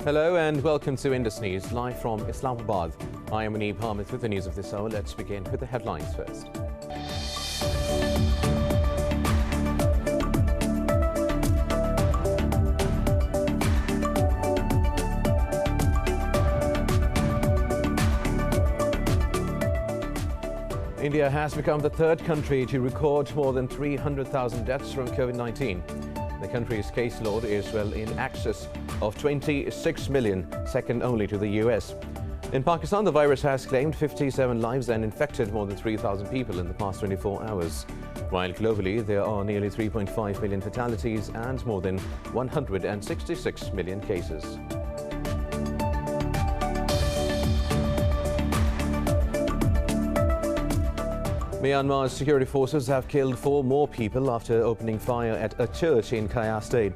Hello and welcome to Indus News, live from Islamabad. I am Aneeb Hamid with the news of this hour. Let's begin with the headlines first. India has become the third country to record more than 300,000 deaths from COVID-19. The country's caseload is well in excess of 26 million, second only to the US. In Pakistan, the virus has claimed 57 lives and infected more than 3,000 people in the past 24 hours. While globally, there are nearly 3.5 million fatalities and more than 166 million cases. Myanmar's security forces have killed 4 more people after opening fire at a church in Kaya State.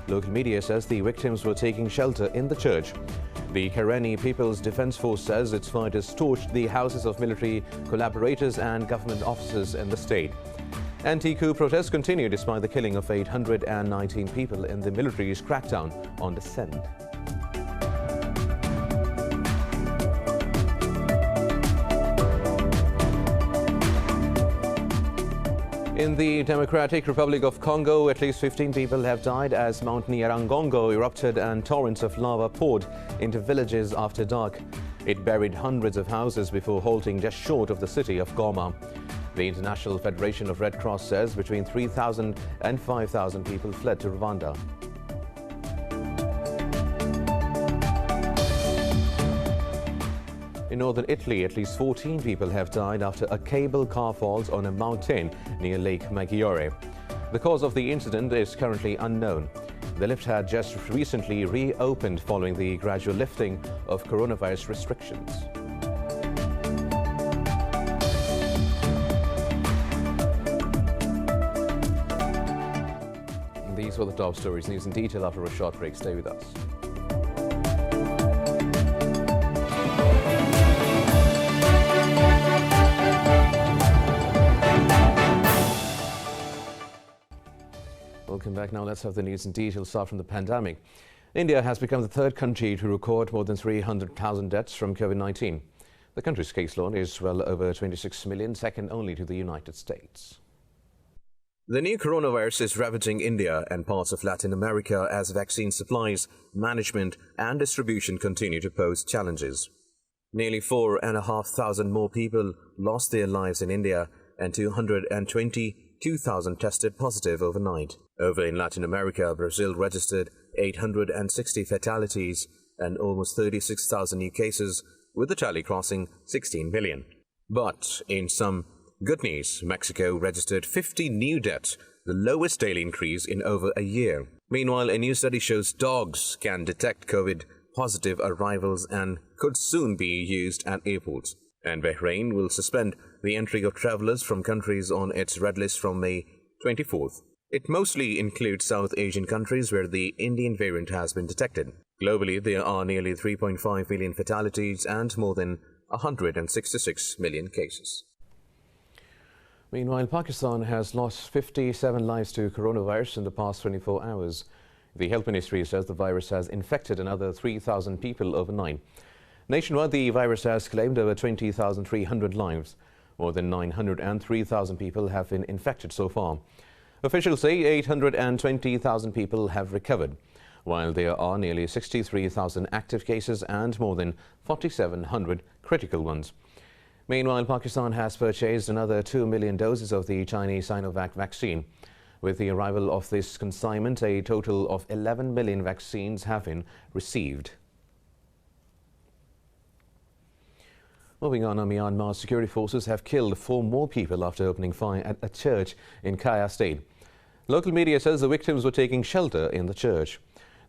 Local media says the victims were taking shelter in the church. The Karenni People's Defense Force says its fighters torched the houses of military collaborators and government officers in the state. Anti-coup protests continue despite the killing of 819 people in the military's crackdown on dissent. In the Democratic Republic of Congo, at least 15 people have died as Mount Nyiragongo erupted and torrents of lava poured into villages after dark. It buried hundreds of houses before halting just short of the city of Goma. The International Federation of Red Cross says between 3,000 and 5,000 people fled to Rwanda. In northern Italy, at least 14 people have died after a cable car falls on a mountain near Lake Maggiore. The cause of the incident is currently unknown. The lift had just recently reopened following the gradual lifting of coronavirus restrictions. These were the top stories. News in detail after a short break. Stay with us. Welcome back. Now let's have the news in detail. Start from the pandemic. India has become the third country to record more than 300,000 deaths from COVID-19. The country's caseload is well over 26 million, second only to the United States. The new coronavirus is ravaging India and parts of Latin America as vaccine supplies, management and distribution continue to pose challenges. Nearly 4,500 more people lost their lives in India and 222,000 tested positive overnight. Over in Latin America, Brazil registered 860 fatalities and almost 36,000 new cases, with the tally crossing 16 million. But in some good news, Mexico registered 50 new deaths, the lowest daily increase in over a year. Meanwhile, a new study shows dogs can detect COVID-positive arrivals and could soon be used at airports. And Bahrain will suspend the entry of travelers from countries on its red list from May 24th. It mostly includes South Asian countries where the Indian variant has been detected. Globally, there are nearly 3.5 million fatalities and more than 166 million cases. Meanwhile, Pakistan has lost 57 lives to coronavirus in the past 24 hours. The Health Ministry says the virus has infected another 3,000 people overnight. Nationwide, the virus has claimed over 20,300 lives. More than 903,000 people have been infected so far. Officials say 820,000 people have recovered, while there are nearly 63,000 active cases and more than 4,700 critical ones. Meanwhile, Pakistan has purchased another 2 million doses of the Chinese Sinovac vaccine. With the arrival of this consignment, a total of 11 million vaccines have been received. Moving on, Myanmar security forces have killed 4 more people after opening fire at a church in Kaya State. Local media says the victims were taking shelter in the church.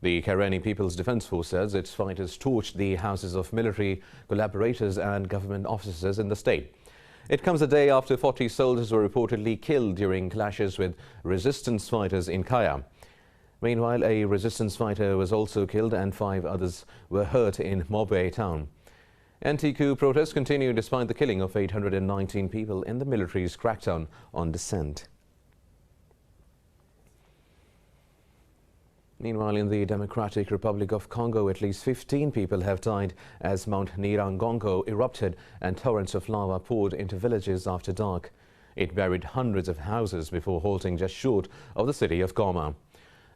The Karenni People's Defense Force says its fighters torched the houses of military collaborators and government officers in the state. It comes a day after 40 soldiers were reportedly killed during clashes with resistance fighters in Kaya. Meanwhile, a resistance fighter was also killed and 5 others were hurt in Mobay town. Anti-coup protests continue despite the killing of 819 people in the military's crackdown on dissent. Meanwhile, in the Democratic Republic of Congo, at least 15 people have died as Mount Nyiragongo erupted and torrents of lava poured into villages after dark. It buried hundreds of houses before halting just short of the city of Goma.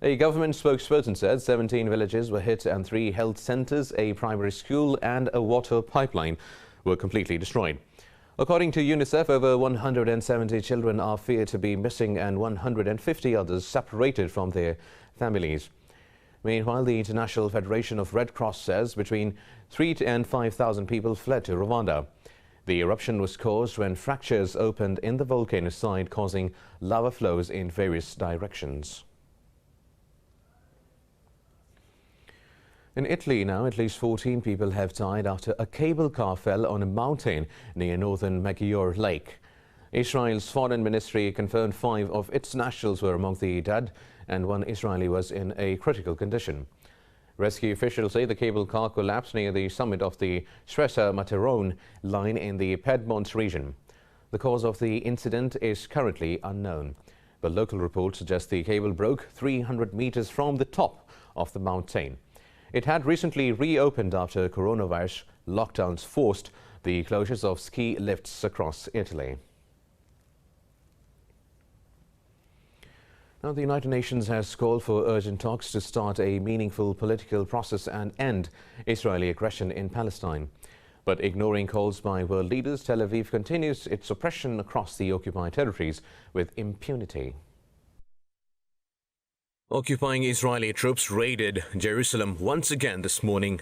A government spokesperson said 17 villages were hit and 3 health centers, a primary school and a water pipeline were completely destroyed. According to UNICEF, over 170 children are feared to be missing and 150 others separated from their families. Meanwhile, the International Federation of Red Cross says between 3,000 and 5,000 people fled to Rwanda. The eruption was caused when fractures opened in the volcano side, causing lava flows in various directions. In Italy now, at least 14 people have died after a cable car fell on a mountain near northern Maggiore Lake. Israel's foreign ministry confirmed 5 of its nationals were among the dead and 1 Israeli was in a critical condition. Rescue officials say the cable car collapsed near the summit of the Stresa-Matterhorn line in the Piedmont region. The cause of the incident is currently unknown, but local reports suggest the cable broke 300 meters from the top of the mountain. It had recently reopened after coronavirus lockdowns forced the closures of ski lifts across Italy. Now, the United Nations has called for urgent talks to start a meaningful political process and end Israeli aggression in Palestine. But ignoring calls by world leaders, Tel Aviv continues its oppression across the occupied territories with impunity. Occupying Israeli troops raided Jerusalem once again this morning,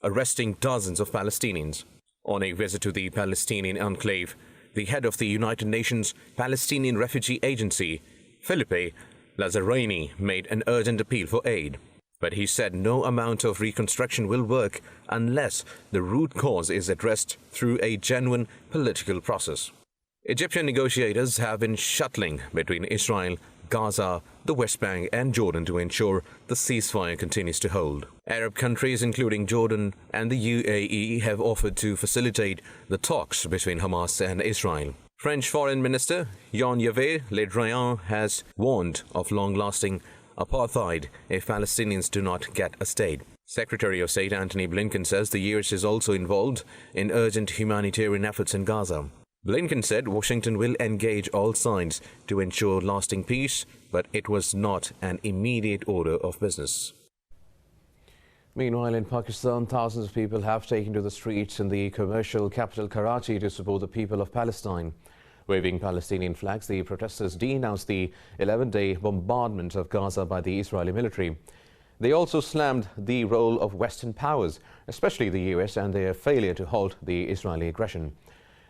arresting dozens of Palestinians. On a visit to the Palestinian enclave, the head of the United Nations Palestinian Refugee Agency, Philippe Lazzarini, made an urgent appeal for aid. But he said no amount of reconstruction will work unless the root cause is addressed through a genuine political process. Egyptian negotiators have been shuttling between Israel, Gaza, the West Bank and Jordan to ensure the ceasefire continues to hold. Arab countries including Jordan and the UAE have offered to facilitate the talks between Hamas and Israel. French Foreign Minister Jean-Yves Le Drian has warned of long-lasting apartheid if Palestinians do not get a state. Secretary of State Antony Blinken says the US is also involved in urgent humanitarian efforts in Gaza. Blinken said Washington will engage all sides to ensure lasting peace, but it was not an immediate order of business. Meanwhile, in Pakistan, thousands of people have taken to the streets in the commercial capital Karachi to support the people of Palestine. Waving Palestinian flags, the protesters denounced the 11-day bombardment of Gaza by the Israeli military. They also slammed the role of Western powers, especially the US, and their failure to halt the Israeli aggression.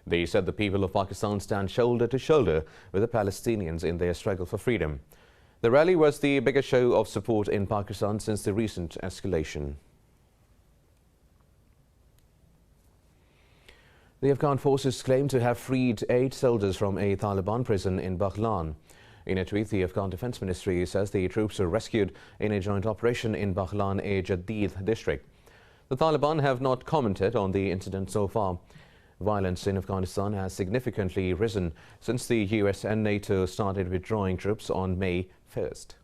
They said the people of Pakistan stand shoulder to shoulder with the Palestinians in their struggle for freedom. The rally was the biggest show of support in Pakistan since the recent escalation. The Afghan forces claim to have freed 8 soldiers from a Taliban prison in Baghlan. In a tweet, the Afghan Defense Ministry says the troops were rescued in a joint operation in Baghlan-e-Jadid district. The Taliban have not commented on the incident so far. Violence in Afghanistan has significantly risen since the US and NATO started withdrawing troops on May 1st.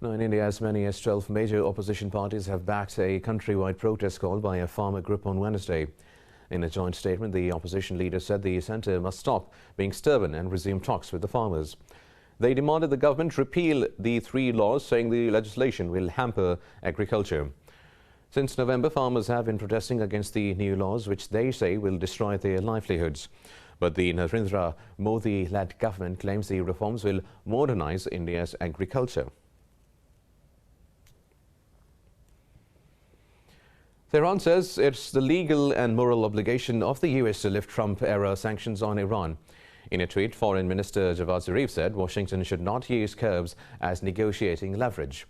Now, in India, as many as 12 major opposition parties have backed a countrywide protest called by a farmer group on Wednesday. In a joint statement, the opposition leader said the centre must stop being stubborn and resume talks with the farmers. They demanded the government repeal the 3 laws, saying the legislation will hamper agriculture. Since November, farmers have been protesting against the new laws, which they say will destroy their livelihoods. But the Narendra Modi-led government claims the reforms will modernize India's agriculture. Tehran says it's the legal and moral obligation of the US to lift Trump-era sanctions on Iran. In a tweet, Foreign Minister Javad Zarif said Washington should not use curbs as negotiating leverage.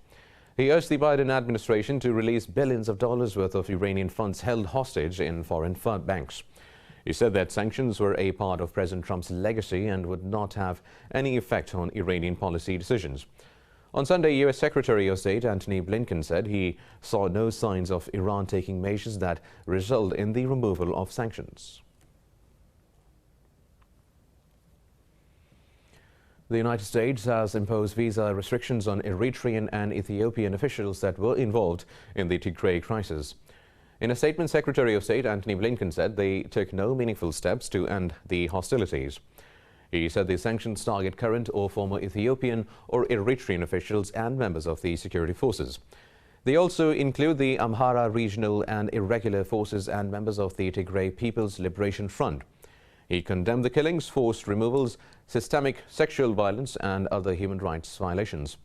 He urged the Biden administration to release billions of dollars worth of Iranian funds held hostage in foreign banks. He said that sanctions were a part of President Trump's legacy and would not have any effect on Iranian policy decisions. On Sunday, U.S. Secretary of State Antony Blinken said he saw no signs of Iran taking measures that result in the removal of sanctions. The United States has imposed visa restrictions on Eritrean and Ethiopian officials that were involved in the Tigray crisis. In a statement, Secretary of State Antony Blinken said they took no meaningful steps to end the hostilities. He said the sanctions target current or former Ethiopian or Eritrean officials and members of the security forces. They also include the Amhara Regional and Irregular Forces and members of the Tigray People's Liberation Front. He condemned the killings, forced removals, systemic sexual violence and other human rights violations.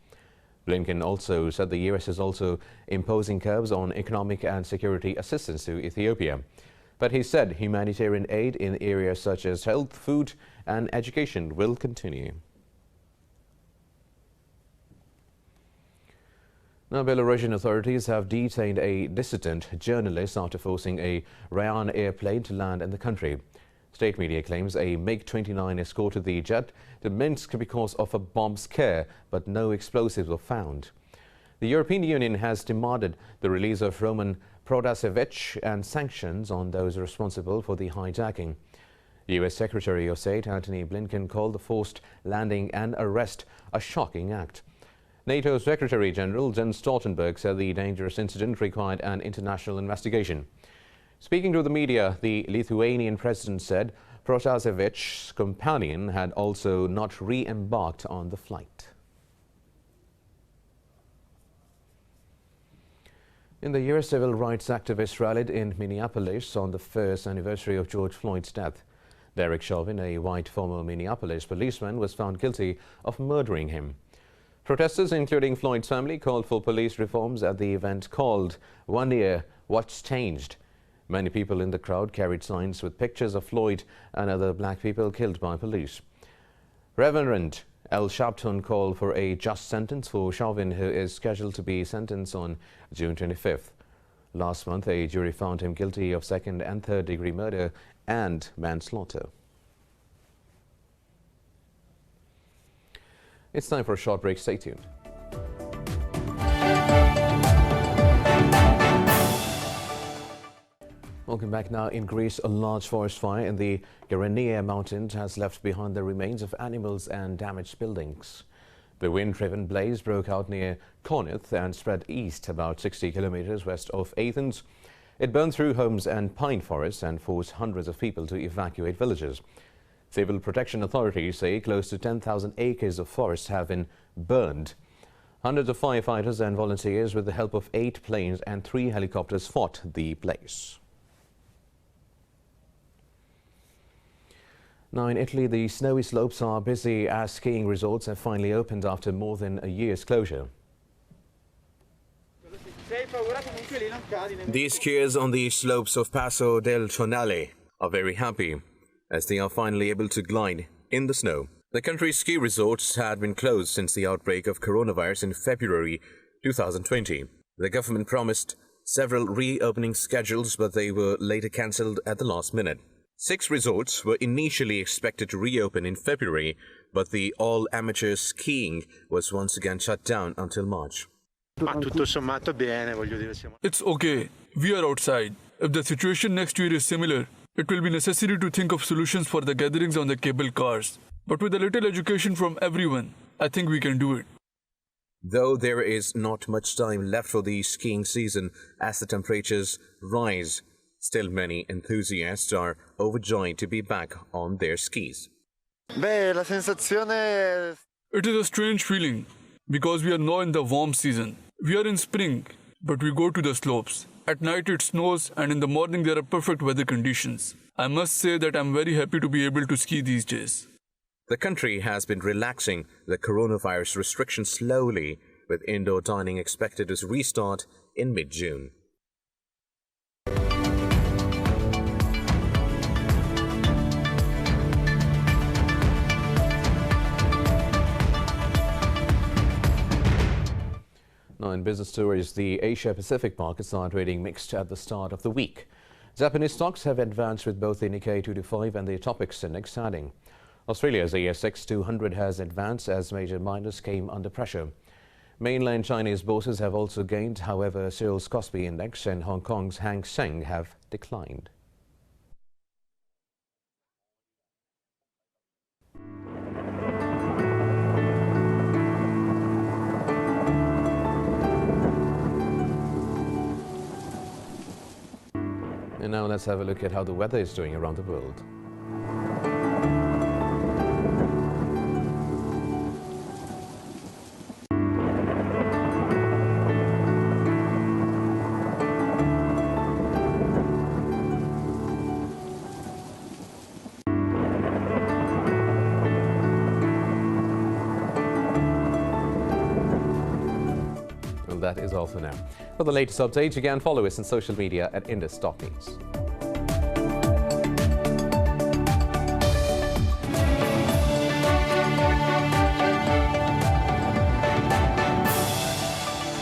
Blinken also said the U.S. is also imposing curbs on economic and security assistance to Ethiopia. But he said humanitarian aid in areas such as health, food and education will continue. Now, Belarusian authorities have detained a dissident journalist after forcing a Ryan airplane to land in the country. State media claims a MiG-29 escorted the jet to Minsk because of a bomb scare, but no explosives were found. The European Union has demanded the release of Roman Protasevich and sanctions on those responsible for the hijacking. U.S. Secretary of State Antony Blinken called the forced landing and arrest a shocking act. NATO Secretary General Jens Stoltenberg said the dangerous incident required an international investigation. Speaking to the media, the Lithuanian president said Protasevich's companion had also not re-embarked on the flight. In the year, civil rights activists rallied in Minneapolis on the first anniversary of George Floyd's death. Derek Chauvin, a white former Minneapolis policeman, was found guilty of murdering him. Protesters, including Floyd's family, called for police reforms at the event called "One Year, What's Changed?" Many people in the crowd carried signs with pictures of Floyd and other black people killed by police. Reverend El Shabtun called for a just sentence for Chauvin, who is scheduled to be sentenced on June 25th. Last month, a jury found him guilty of second and third degree murder and manslaughter. It's time for a short break. Stay tuned. Welcome back. Now, in Greece, a large forest fire in the Kyrenia Mountains has left behind the remains of animals and damaged buildings. The wind-driven blaze broke out near Corinth and spread east about 60 kilometers west of Athens. It burned through homes and pine forests and forced hundreds of people to evacuate villages. Civil protection authorities say close to 10,000 acres of forest have been burned. Hundreds of firefighters and volunteers, with the help of 8 planes and 3 helicopters, fought the blaze. Now, in Italy, the snowy slopes are busy as skiing resorts have finally opened after more than a year's closure. These skiers on the slopes of Passo del Tonale are very happy as they are finally able to glide in the snow. The country's ski resorts had been closed since the outbreak of coronavirus in February 2020. The government promised several reopening schedules, but they were later cancelled at the last minute. 6 resorts were initially expected to reopen in February, but the all-amateur skiing was once again shut down until March. It's okay. We are outside. If the situation next year is similar, it will be necessary to think of solutions for the gatherings on the cable cars. But with a little education from everyone, I think we can do it. Though there is not much time left for the skiing season as the temperatures rise, still many enthusiasts are overjoyed to be back on their skis. It is a strange feeling because we are now in the warm season. We are in spring, but we go to the slopes. At night it snows and in the morning there are perfect weather conditions. I must say that I'm very happy to be able to ski these days. The country has been relaxing the coronavirus restrictions slowly, with indoor dining expected to restart in mid-June. Now, in business stories, the Asia-Pacific markets are trading mixed at the start of the week. Japanese stocks have advanced, with both the Nikkei 225 and the Topix index adding. Australia's ASX 200 has advanced as major miners came under pressure. Mainland Chinese bourses have also gained, however, Seoul's Kospi index and Hong Kong's Hang Seng have declined. And now let's have a look at how the weather is doing around the world. That is all for now. For the latest updates, you can follow us on social media at Indus News.